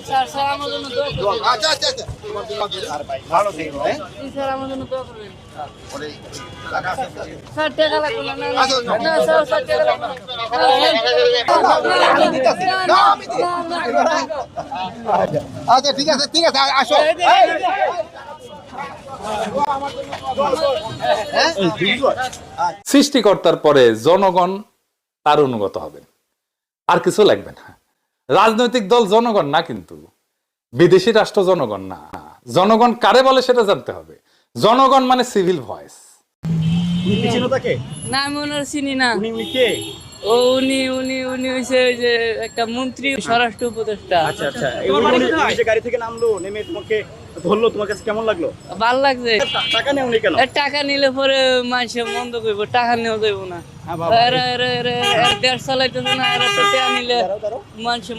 Sir sir আমার জন্য দোয়া করবেন। আচ্ছা আচ্ছা আচ্ছা আর ভাই ভালো থেকো, হ্যাঁ? স্যার আমার জন্য দোয়া করবেন। ওরে টাকা আছে স্যার টাকা লাগবে না, না, না, না, স্যার স্যার টাকা লাগবে না। না আমি দিই আচ্ছা ঠিক আছে আসো সৃষ্টিকর্তার পরে জনগণ তার অনুগত হবেন, আর কিছু লাগবে না। রাজনৈতিক দল জনগণ না, কিন্তু বিদেশি রাষ্ট্র জনগণ না। জনগণ কারে বলে সেটা জানতে হবে। জনগণ মানে সিভিল ভয়েস। তুমি কি চিনো তাকে? না আমি ওনার চিনি না। উনি কে? ও উনি উনি উনি হইছে ওই যে একটা মন্ত্রী, স্বরাষ্ট্র উপদেষ্টা। আচ্ছা আচ্ছা, উনি যে গাড়ি থেকে নামলো, নেমে তোমাকে ধরলো, তোমার কাছে কেমন লাগলো? ভাল লাগছে। টাকা নেওনি কেন? টাকা নিলে পরে মানুষে মন্দ করবো, টাকা নেওয়া যাইব না। হ্যাঁ বাবা, এরা দেশ চালাইতেছে না, এরা তো টাকা নিলে মানুষে